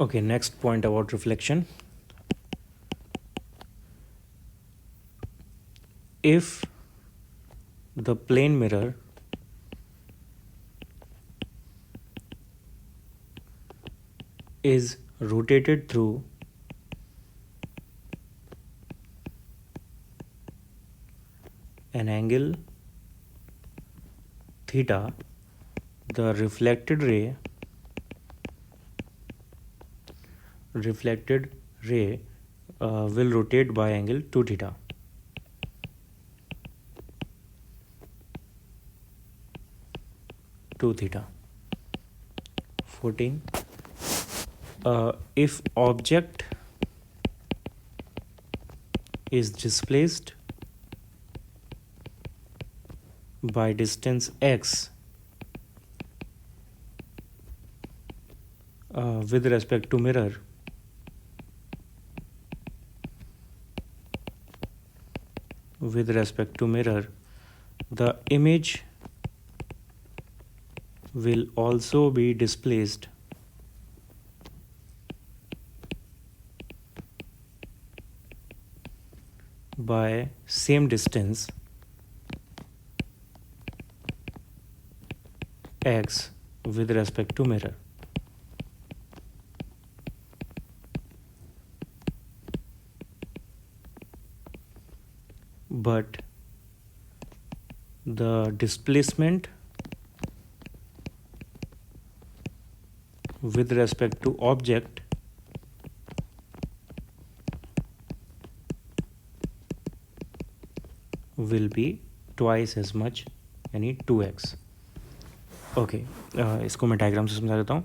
Okay, next point about reflection. If the plane mirror is rotated through an angle theta, the reflected ray will rotate by angle 2 theta. Two theta. 14. If object is displaced by distance x with respect to mirror, the image will also be displaced by same distance x with respect to mirror. But the displacement with respect to object will be twice as much, यानी 2x. Okay, इसको मैं diagram से समझा देता हूँ.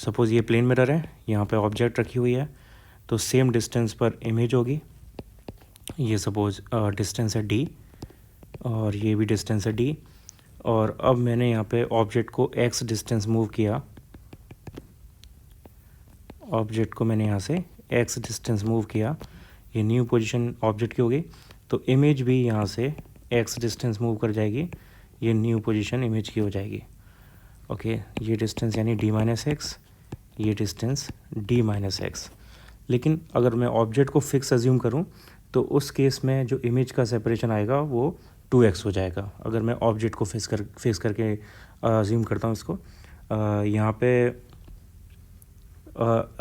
Suppose ये plane mirror है, यहाँ पे ऑब्जेक्ट रखी हुई है, तो सेम डिस्टेंस पर इमेज होगी. ये सपोज़ डिस्टेंस है d और ये भी डिस्टेंस है d. और अब मैंने यहाँ पे ऑब्जेक्ट को x डिस्टेंस मूव किया. ऑब्जेक्ट को मैंने यहाँ से x डिस्टेंस मूव किया. ये न्यू पोजीशन ऑब्जेक्ट की हो गई, तो इमेज भी यहाँ से x डिस्टेंस मूव कर जाएगी. ये न्यू पोजीशन इमेज की हो जाएगी. ओके, ये डिस्टेंस यानी d माइनस एक्स, ये डिस्टेंस d माइनस एक्स. लेकिन अगर मैं ऑब्जेक्ट को फिक्स अज्यूम करूँ तो उस केस में जो इमेज का सेपरेशन आएगा वो 2x हो जाएगा. अगर मैं ऑब्जेक्ट को फिक्स करके अज्यूम करता हूँ इसको, यहाँ पे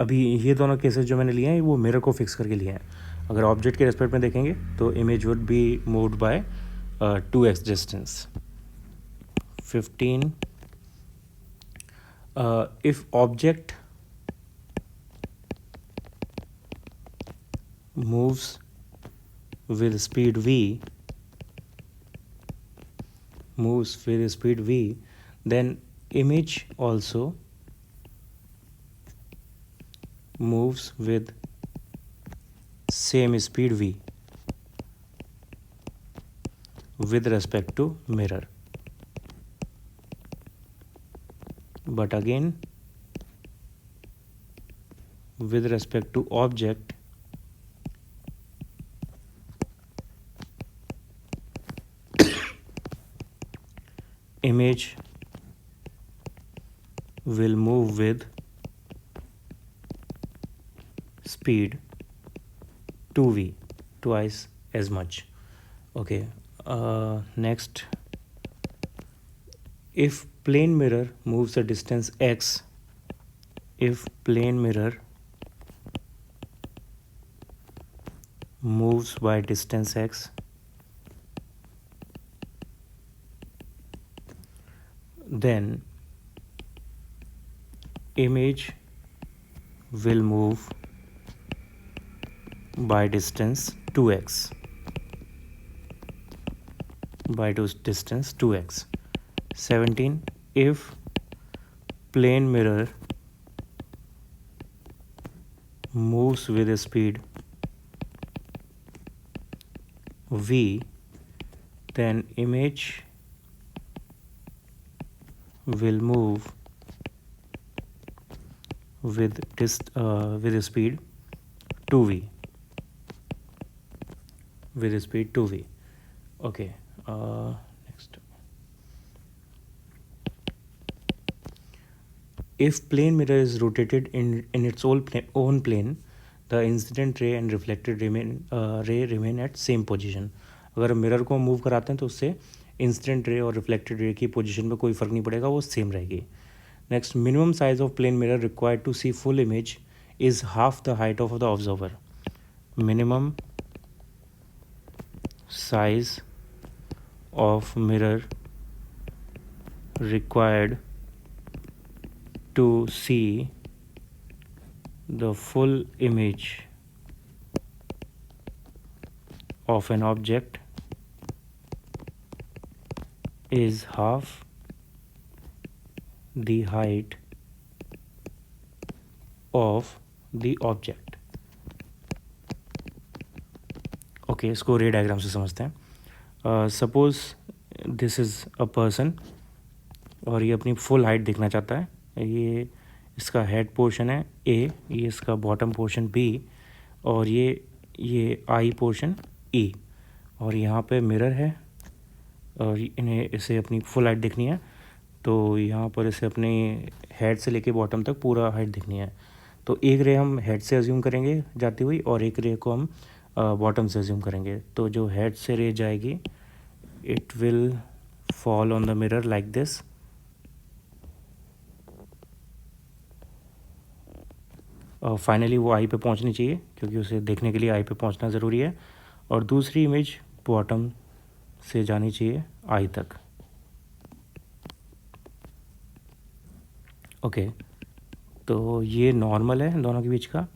अभी ये दोनों केसेस जो मैंने लिए हैं वो मिरर को फिक्स करके लिए हैं. अगर ऑब्जेक्ट के रेस्पेक्ट में देखेंगे तो image would be moved by 2x distance. 15. If object moves with speed v, then image also moves with same speed v with respect to mirror. But again, with respect to object, image will move with speed 2v, twice as much. Okay, next, if plane mirror moves a distance x, if plane mirror moves by distance x, then image will move by distance 2x, by distance 2x. 17. If plane mirror moves with a speed v, then image will move with a speed 2v, with a speed 2v. Okay, next. if plane mirror is rotated in its own plane, the incident ray and reflected ray remain at same position. अगर mirror को move कराते हैं तो उससे incident ray और reflected ray की position में कोई फ़र्क नहीं पड़ेगा, वो सेम रहेगी. Next, minimum size of plane mirror required to see full image is half the height of the observer. Minimum size of mirror required to see the full image of an object is half the height of the object. Okay, इसको रे diagram से समझते हैं. Suppose this is a person और ये अपनी full height देखना चाहता है. ये इसका हेड पोर्शन है ए, ये इसका बॉटम पोर्शन बी, और ये आई पोर्शन ई, और यहाँ पे मिरर है और इन्हें इसे अपनी फुल हाइट देखनी है. तो यहाँ पर इसे अपनी हेड से लेके बॉटम तक पूरा हाइट देखनी है. तो एक रे हम हेड से अज्यूम करेंगे जाती हुई और एक रे को हम बॉटम से अज्यूम करेंगे. तो जो हेड से रे जाएगी, it will fall on the mirror like this. Finally वो आई पे पहुंचनी चाहिए क्योंकि उसे देखने के लिए आई पे पहुंचना ज़रूरी है. और दूसरी इमेज बॉटम से जानी चाहिए आई तक. ओके, तो ये नॉर्मल है दोनों के बीच का,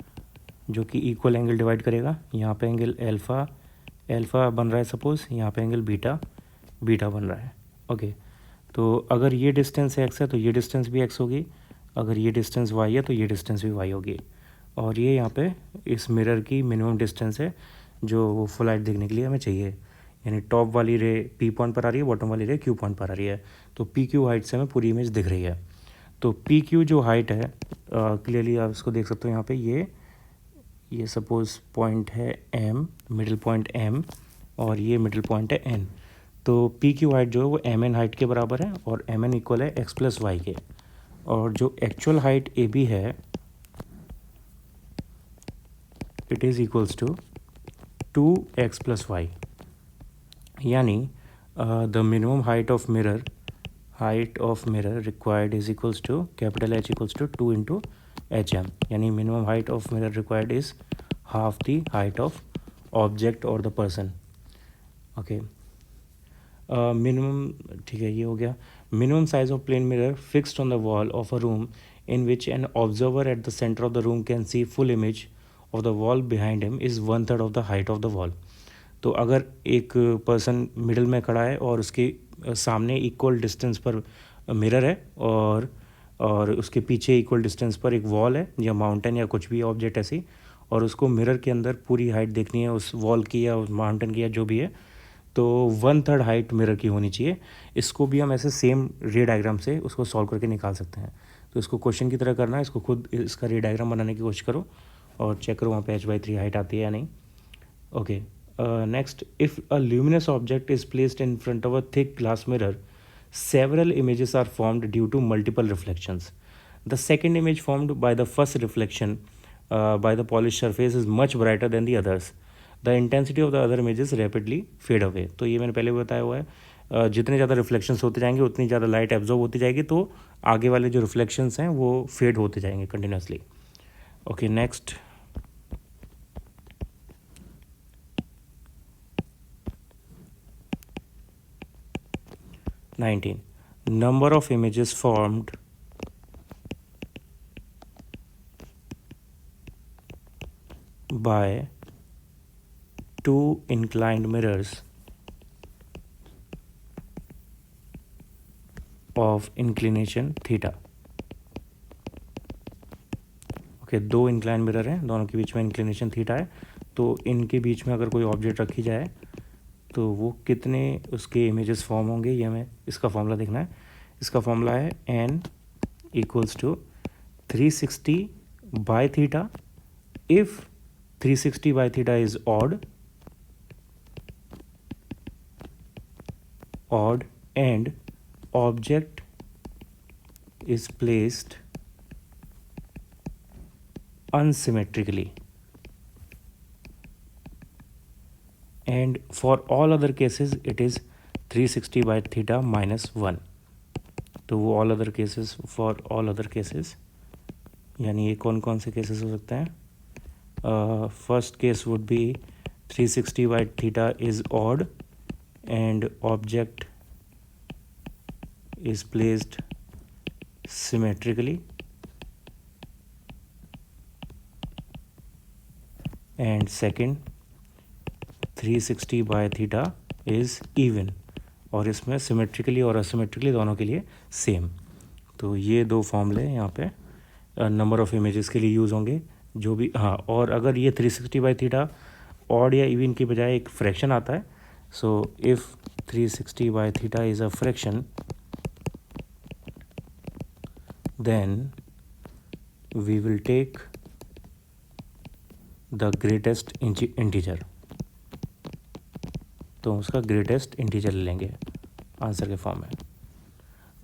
जो कि इक्वल एंगल डिवाइड करेगा. यहाँ पे एंगल एल्फ़ा बन रहा है सपोज़, यहाँ पे एंगल बीटा बन रहा है. ओके, तो अगर ये डिस्टेंस एक्स है तो ये डिस्टेंस भी एक्स होगी, अगर ये डिस्टेंस वाई है तो ये डिस्टेंस भी वाई होगी. और ये यहाँ पे इस मिरर की मिनिमम डिस्टेंस है जो वो फुल हाइट देखने के लिए हमें चाहिए. यानी टॉप वाली रे पी पॉइंट पर आ रही है, बॉटम वाली रे क्यू पॉइंट पर आ रही है. तो पी क्यू हाइट से हमें पूरी इमेज दिख रही है. तो पी क्यू जो हाइट है, क्लियरली आप इसको देख सकते हो. यहाँ पे ये सपोज़ पॉइंट है एम, मिडिल पॉइंट एम, और ये मिडिल पॉइंट है एन. तो पी क्यू हाइट जो है वो एम एन हाइट के बराबर है और एम एन इक्वल है एक्स प्लस वाई के. और जो एक्चुअल हाइट ए बी है, it is equals to 2x plus Y. यानी the minimum height of mirror required is equals to capital H equals to 2 into HM. यानी minimum height of mirror required is half the height of object और the person. Okay, minimum, ठीक है, ये हो गया. Minimum size of plane mirror fixed on the wall of a room in which an observer at the center of the room can see full image of the wall behind him is 1/3 of the height of the wall. तो अगर एक person middle में खड़ा है और उसके सामने equal distance पर मिरर है और उसके पीछे इक्वल डिस्टेंस पर एक वॉल है या माउंटेन या कुछ भी ऑब्जेक्ट ऐसी, और उसको मिरर के अंदर पूरी हाइट देखनी है उस वॉल की या उस माउंटेन की या जो भी है, तो 1/3 हाइट मिरर की होनी चाहिए. इसको भी हम ऐसे सेम रे डायग्राम से उसको सॉल्व करके निकाल सकते हैं. तो इसको क्वेश्चन की तरह करना है, इसको खुद इसका रे डायग्राम बनाने की कोशिश करो और चेक करो वहाँ पे h/3 हाइट आती है या नहीं. Okay, next, if a luminous object is placed in front of a thick glass mirror, several images are formed due to multiple reflections. The second image formed by the first reflection by the polished surface is much brighter than the others. The intensity of the other images rapidly fade away. तो ये मैंने पहले भी बताया हुआ है, जितने ज़्यादा रिफ्लेक्शंस होते जाएंगे उतनी ज़्यादा लाइट एब्जॉर्ब होती जाएगी, तो आगे वाले जो रिफ्लेक्शंस हैं वो फेड होते जाएंगे continuously. Okay, next, number of images formed by two inclined mirrors of inclination theta. Okay, दो इंक्लाइन मिरर हैं, दोनों के बीच में इंक्लिनेशन थीटा है. तो इनके बीच में अगर कोई ऑब्जेक्ट रखी जाए तो वो कितने उसके इमेजेस फॉर्म होंगे, ये हमें इसका फॉर्मूला देखना है. इसका फॉर्मूला है n equals to 360 by theta if 360 by theta is odd and object is placed unsymmetrically, and for all other cases it is 360 by theta minus 1. तो वो all other cases, for all other cases, यानी ये कौन कौन से cases हो सकते हैं? First case would be 360 by theta is odd and object is placed symmetrically, and second 360 by theta is even, और इसमें सिमेट्रिकली और असिमेट्रिकली दोनों के लिए सेम. तो ये दो फॉर्मूले यहाँ पे नंबर ऑफ़ इमेजेस के लिए यूज़ होंगे जो भी. हाँ, और अगर ये 360 बाई थीटा ऑड या इवन की बजाय एक फ्रैक्शन आता है, so if 360 by theta is a fraction, then we will take the greatest integer. तो उसका ग्रेटेस्ट इंटीजर ले लेंगे आंसर के फॉर्म में.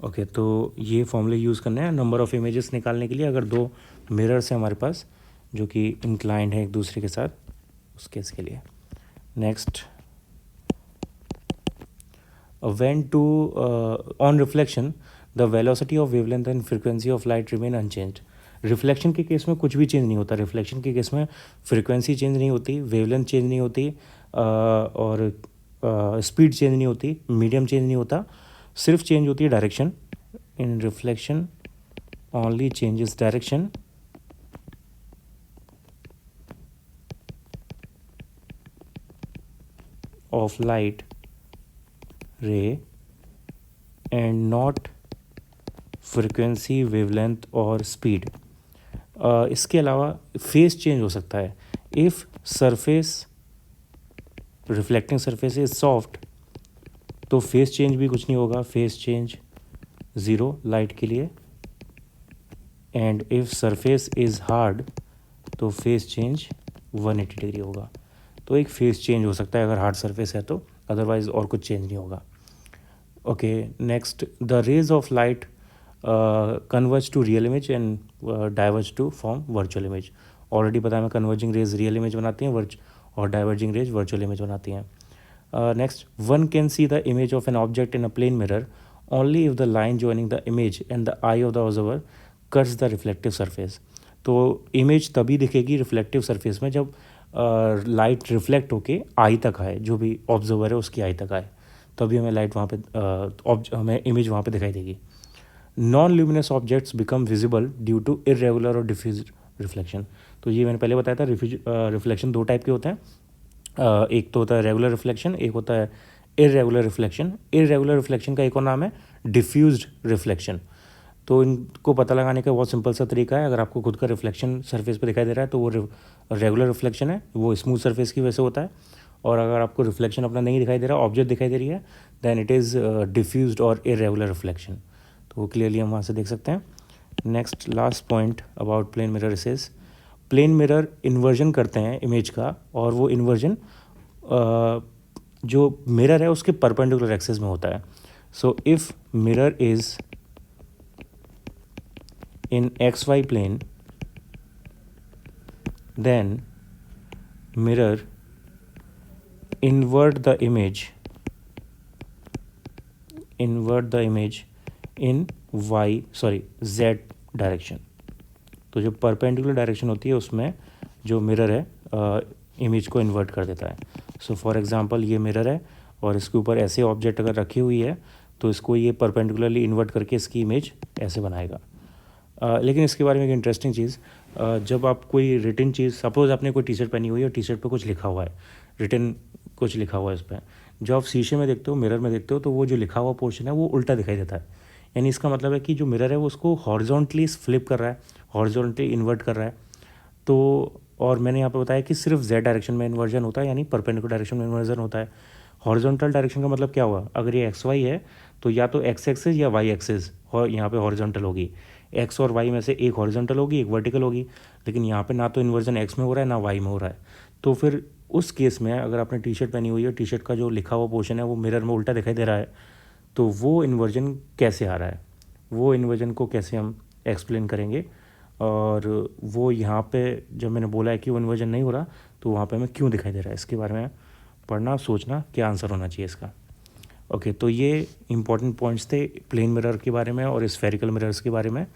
ओके, तो ये फॉर्मूले यूज़ करने हैं नंबर ऑफ़ इमेजेस निकालने के लिए. अगर दो मिरर्स हैं हमारे पास जो कि इंक्लाइंड है एक दूसरे के साथ, उस केस के लिए. Next, when to on reflection the velocity of wavelength and frequency of light remain unchanged. Reflection के केस में कुछ भी चेंज नहीं होता. रिफ्लेक्शन के केस में फ्रीक्वेंसी चेंज नहीं होती, वेवलेंथ चेंज नहीं होती, और स्पीड चेंज नहीं होती, मीडियम चेंज नहीं होता, सिर्फ चेंज होती है direction. In reflection only changes direction of light रे एंड नॉट फ्रीक्वेंसी, वेवलेंथ और स्पीड. इसके अलावा फेस चेंज हो सकता है. If surface, reflecting surface is soft, तो फेस चेंज भी कुछ नहीं होगा. फेस चेंज 0 लाइट के लिए. And if surface is hard, तो फेस चेंज 180 डिग्री होगा. तो एक फेस चेंज हो सकता है अगर हार्ड सरफेस है तो, अदरवाइज और कुछ चेंज नहीं होगा. Okay, next, the rays of light converge to real image and diverge to form virtual image. Already पता है, मैं कन्वर्जिंग रेज रियल इमेज बनाती हैं और डाइवर्जिंग रेज वर्चुअल इमेज बनाती हैं. Next, one can see the image of an object in a plane mirror only if the line joining the image and the eye of the observer cuts the reflective surface. तो image तभी दिखेगी reflective surface में जब light reflect होके आई तक आए, जो भी ऑब्जर्वर है उसकी आई तक आए, तभी हमें लाइट वहाँ पे हमें इमेज वहाँ पे दिखाई देगी. Non luminous objects become visible due to irregular और डिफ्यूज रिफ्लेक्शन. तो ये मैंने पहले बताया था, रिफ्लेक्शन दो टाइप के होते हैं. एक तो होता है रेगुलर रिफ्लेक्शन, एक होता है इरेगुलर रिफ्लेक्शन. इरेगुलर रिफ्लेक्शन का एक और नाम है डिफ्यूज्ड रिफ्लेक्शन. तो इनको पता लगाने का बहुत सिंपल सा तरीका है. अगर आपको खुद का रिफ्लेक्शन सरफेस पे दिखाई दे रहा है तो वो रेगुलर रिफ्लेक्शन है, वो स्मूथ सरफेस की वजह से होता है. और अगर आपको रिफ्लेक्शन अपना नहीं दिखाई दे रहा, ऑब्जेक्ट दिखाई दे रही है, देन इट इज़ डिफ्यूज्ड और इरेगुलर रिफ्लेक्शन. तो वो क्लियरली हम वहाँ से देख सकते हैं. Next, last point about plane mirror is, plane mirror inversion करते हैं इमेज का, और वो इन्वर्जन जो मिरर है उसके परपेंडिकुलर एक्सिस में होता है. So if mirror is in xy plane, then mirror invert the image in z direction. तो जो परपेंडिकुलर डायरेक्शन होती है उसमें जो मिरर है इमेज को इन्वर्ट कर देता है. सो फॉर एग्जांपल ये मिरर है और इसके ऊपर ऐसे ऑब्जेक्ट अगर रखी हुई है तो इसको ये परपेंडिकुलरली इन्वर्ट करके इसकी इमेज ऐसे बनाएगा. लेकिन इसके बारे में एक इंटरेस्टिंग चीज़, जब आप कोई रिटन चीज़, सपोज आपने कोई टी शर्ट पहनी हुई है और टी शर्ट पे कुछ लिखा हुआ है, रिटन कुछ लिखा हुआ है इस पर, जो आप शीशे में देखते हो, मिरर में देखते हो, तो वो जो लिखा हुआ पोर्शन है वो उल्टा दिखाई देता है. यानी इसका मतलब है कि जो मिरर है वो उसको हॉरिजॉन्टली फ्लिप कर रहा है, हॉरिजॉन्टली इन्वर्ट कर रहा है. तो और मैंने यहाँ पर बताया कि सिर्फ जेड डायरेक्शन में इन्वर्जन होता है, यानी परपेंडिकुलर डायरेक्शन में इन्वर्जन होता है. हॉरिजॉन्टल डायरेक्शन का मतलब क्या हुआ, अगर ये एक्स वाई है तो या तो एक्स एक्सिस या वाई एक्सिस यहाँ पे हॉरिजॉन्टल होगी. एक्स और वाई में से एक हॉरिजॉन्टल होगी, एक वर्टिकल होगी. लेकिन यहाँ पे ना तो इन्वर्जन एक्स में हो रहा है ना वाई में हो रहा है. तो फिर उस केस में अगर आपने टी शर्ट पहनी हुई है, टी शर्ट का जो लिखा हुआ पोर्शन है वो मिरर में उल्टा दिखाई दे रहा है, तो वो इन्वर्जन कैसे आ रहा है, वो इन्वर्जन को कैसे हम एक्सप्लेन करेंगे, और वो यहाँ पे जब मैंने बोला है कि वो इन्वर्जन नहीं हो रहा तो वहाँ पे हमें क्यों दिखाई दे रहा है, इसके बारे में पढ़ना, सोचना क्या आंसर होना चाहिए इसका। ओके, तो ये इंपॉर्टेंट पॉइंट्स थे प्लेन मिरर के बारे में और स्फेरिकल मिरर्स के बारे में।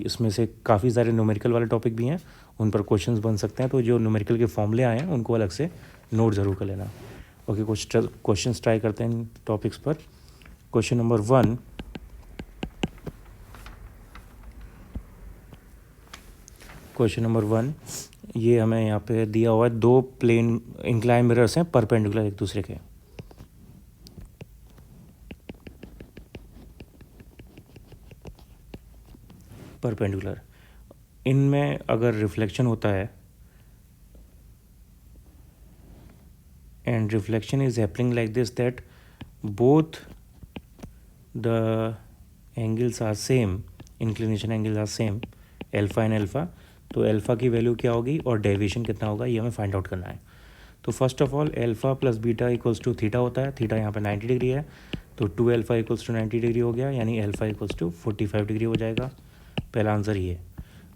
इसमें से काफ़ी सारे न्यूमेरिकल वाले टॉपिक भी हैं, उन पर क्वेश्चंस बन सकते हैं, तो जो न्यूमेरिकल के फॉर्मूले आए हैं उनको अलग से नोट ज़रूर कर लेना। ओके, कुछ क्वेश्चंस ट्राई करते हैं इन टॉपिक्स पर। क्वेश्चन नंबर 1, ये हमें यहाँ पे दिया हुआ है, दो प्लेन इंक्लाइन मिरर्स हैं परपेंडिकुलर एक दूसरे के। परपेंडिकुलर, इनमें अगर रिफ्लेक्शन होता है and reflection is happening like this, that both the angles are same, inclination angles are same, alpha and alpha, तो अल्फ़ा की वैल्यू क्या होगी और डेविएशन कितना होगा ये हमें फाइंड आउट करना है। तो first of all alpha plus beta equals to theta होता है, थीटा यहाँ पे 90 डिग्री है, तो 2 अल्फ़ा इक्वल्स टू 90 डिग्री हो गया, यानी अल्फ़ा इक्वल्स टू 45 डिग्री हो जाएगा। पहला आंसर ये है।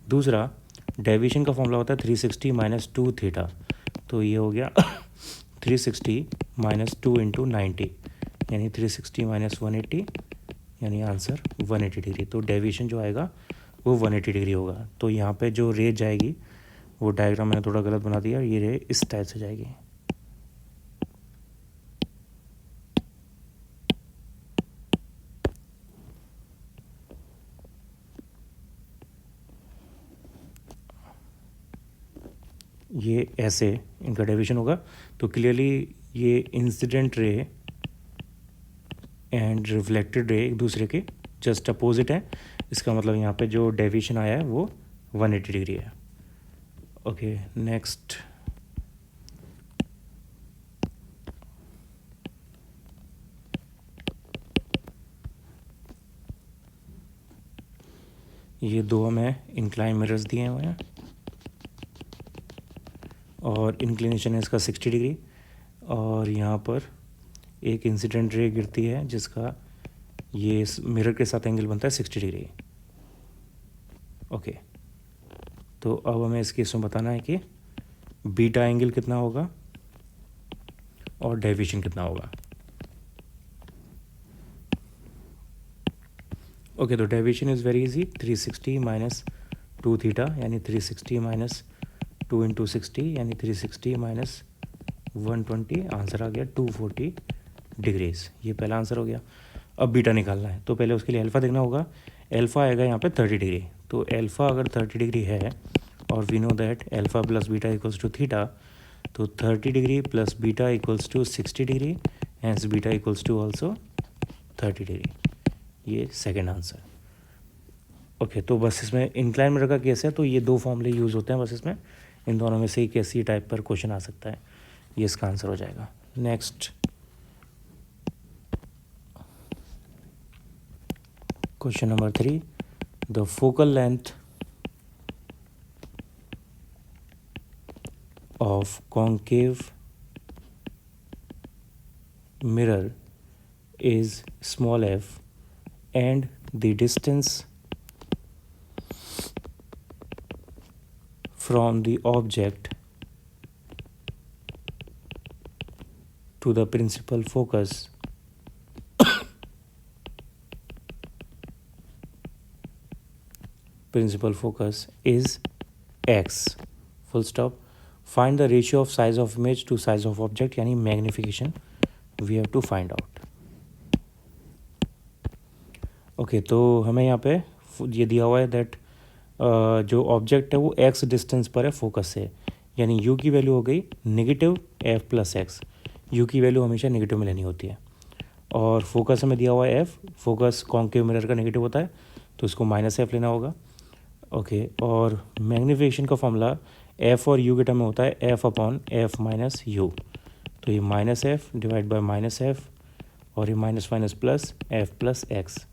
दूसरा, डेविएशन का फॉर्मूला होता है 360 माइनस 2 थीटा, तो ये हो गया 360 माइनस 2 इंटू 90, यानी 360 माइनस 180, यानी आंसर 180 डिग्री। तो डेविएशन जो आएगा वो 180 डिग्री होगा। तो यहाँ पे जो रे जाएगी, वो डायग्राम मैंने थोड़ा गलत बना दिया, ये रे इस टाइप से जाएगी। ये ऐसे इनका डेविएशन होगा। तो क्लियरली ये incident ray and reflected ray एक दूसरे के जस्ट अपोजिट है। इसका मतलब यहाँ पे जो डेविएशन आया है वो 180 डिग्री है। ओके, नेक्स्ट, ये दो हमें इंक्लाइन मिरर्स दिए हुए हैं और इंक्लिनेशन है इसका 60 डिग्री, और यहाँ पर एक इंसिडेंट रे गिरती है जिसका ये मिरर के साथ एंगल बनता है 60 डिग्री। ओके, तो अब हमें इस केस में बताना है कि बीटा एंगल कितना होगा और डेविएशन कितना होगा। ओके, तो deviation is very easy, 360 minus 2 theta, यानी 360 माइनस 2 इंटू 60, यानी 360 माइनस 120, आंसर आ गया 240 डिग्रीज। ये पहला आंसर हो गया। अब बीटा निकालना है, तो पहले उसके लिए अल्फ़ा देखना होगा। अल्फ़ा आएगा यहाँ पे 30 डिग्री, तो अल्फ़ा अगर 30 डिग्री है और we know that alpha plus beta equals to theta, तो 30 degree plus beta equals to 60 degree, hence beta equals to also 30 degree. ये सेकेंड आंसर। ओके, तो बस इसमें इंक्लाइन मिरर का केस है, तो ये दो फॉर्मूले यूज़ होते हैं बस इसमें, इन दोनों में से ही कैसी टाइप पर क्वेश्चन आ सकता है, ये इसका आंसर हो जाएगा। Next, question number 3, the focal length of concave mirror is small f and the distance from the object to the principal focus is x, full stop. Find the ratio of size of image to size of object, यानी magnification we have to find out. Okay, तो हमें यहाँ पे ये दिया हुआ है that जो ऑब्जेक्ट है वो x डिस्टेंस पर है फोकस से, यानी u की वैल्यू हो गई negative f plus x. u की वैल्यू हमेशा नेगेटिव में लेनी होती है, और फोकस हमें दिया हुआ है f, फोकस कॉन्केव मिरर का नेगेटिव होता है, तो इसको माइनस f लेना होगा। ओके, और मैग्नीफिकेशन का फॉर्मूला f और u के टर्म में होता है f upon f minus u, तो ये minus f divide by minus f, और ये minus minus plus f plus x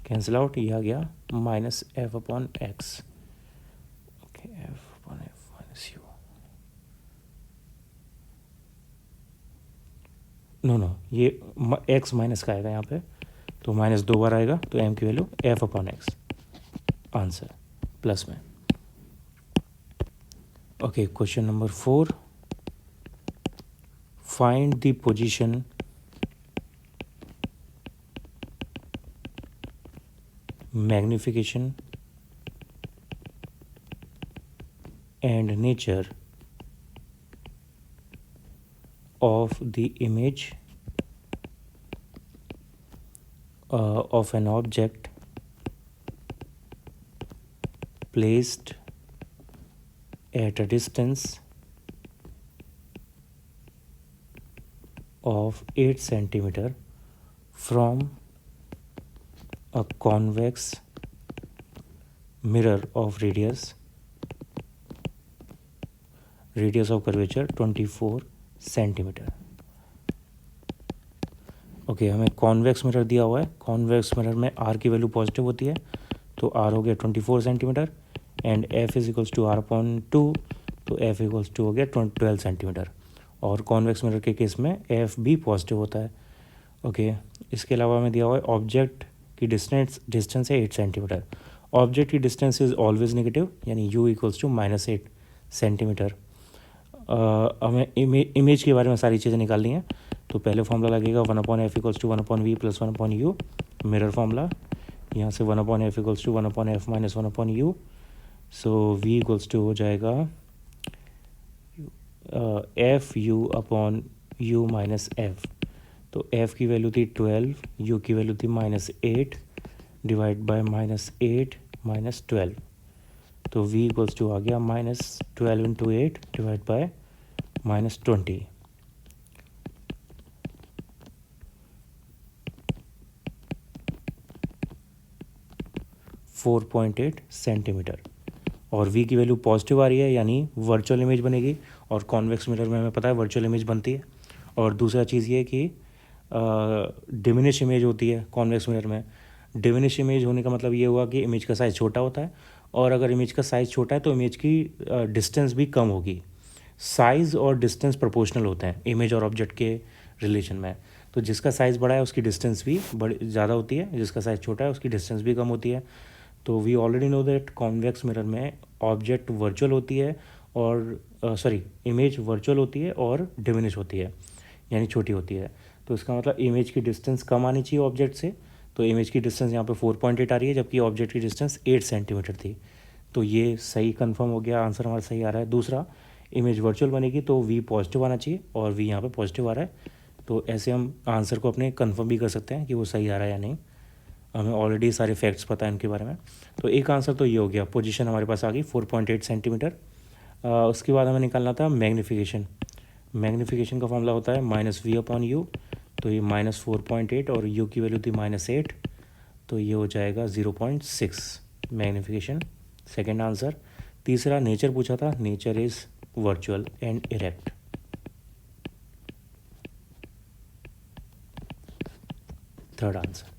cancel out, ये आ गया minus f upon x. Okay, f upon f minus u, no ये एक्स माइनस का आएगा यहाँ पे, तो माइनस 2 बार आएगा, तो एम की value F upon X, answer. Plus में। Okay, question number 4, find the position magnification and nature of the image of an object placed at a distance of 8 centimeter from a convex mirror of radius of curvature 24 centimetre. Okay, हमें convex mirror दिया हुआ है। Convex mirror में R की value positive होती है, तो R हो गया 24 centimetre and f is equals to R upon 2, तो एफ इक्वल्स टू हो गया 12 सेंटीमीटर। और कॉन्वेक्स मिरर के केस में एफ भी पॉजिटिव होता है। ओके, इसके अलावा हमें दिया हुआ है ऑब्जेक्ट की डिस्टेंस है 8 सेंटीमीटर। ऑब्जेक्ट की डिस्टेंस इज ऑलवेज नेगेटिव, यानी u इक्वल्स टू -8 सेंटीमीटर। हमें इमेज के बारे में सारी चीज़ें निकालनी है, तो पहले फॉर्मूला लगेगा 1/f equals to 1/v plus 1/u, mirror formula. यहाँ से 1/f equals to 1/f minus 1/u, so v equals to हो जाएगा f(u) upon u minus f। तो f की वैल्यू थी 12, u की वैल्यू थी -8 डिवाइड बाय -8 माइनस 12, तो v इक्वल्स टू आ गया -12 इंटू 8 डिवाइड बाय -20। (4.8 सेंटीमीटर। और v की वैल्यू पॉजिटिव आ रही है, यानी वर्चुअल इमेज बनेगी, और कॉन्वेक्स मिरर में हमें पता है वर्चुअल इमेज बनती है। और दूसरा चीज़ ये कि डिमिनिश इमेज होती है कॉन्वेक्स मिरर में। डिमिनिश इमेज होने का मतलब ये हुआ कि इमेज का साइज़ छोटा होता है, और अगर इमेज का साइज़ छोटा है तो इमेज की डिस्टेंस भी कम होगी। साइज़ और डिस्टेंस प्रोपोर्शनल होते हैं इमेज और ऑब्जेक्ट के रिलेशन में। तो जिसका साइज़ बड़ा है उसकी डिस्टेंस भी ज़्यादा होती है, जिसका साइज़ छोटा है उसकी डिस्टेंस भी कम होती है। तो we already know that convex mirror में ऑब्जेक्ट वर्चुअल होती है और इमेज वर्चुअल होती है और डिमिनिश होती है, यानी छोटी होती है। तो इसका मतलब इमेज की डिस्टेंस कम आनी चाहिए ऑब्जेक्ट से। तो इमेज की डिस्टेंस यहाँ पे 4.8 आ रही है, जबकि ऑब्जेक्ट की डिस्टेंस 8 सेंटीमीटर थी। तो ये सही कंफर्म हो गया, आंसर हमारा सही आ रहा है। दूसरा, इमेज वर्चुअल बनेगी तो v पॉजिटिव आना चाहिए, और v यहाँ पे पॉजिटिव आ रहा है। तो ऐसे हम आंसर को अपने कंफर्म भी कर सकते हैं कि वो सही आ रहा है या नहीं। हमें ऑलरेडी सारे फैक्ट्स पता है इनके बारे में। तो एक आंसर तो ये हो गया, पोजीशन हमारे पास आ गई 4.8 सेंटीमीटर। उसके बाद हमें निकालना था मैग्नीफिकेशन। मैग्नीफिकेशन का फॉर्मूला होता है -v/u, तो ये -4.8 और u की वैल्यू थी -8, तो ये हो जाएगा 0.6 मैग्नीफिकेशन, सेकेंड आंसर। तीसरा, नेचर पूछा था, nature is virtual and erect. Third answer.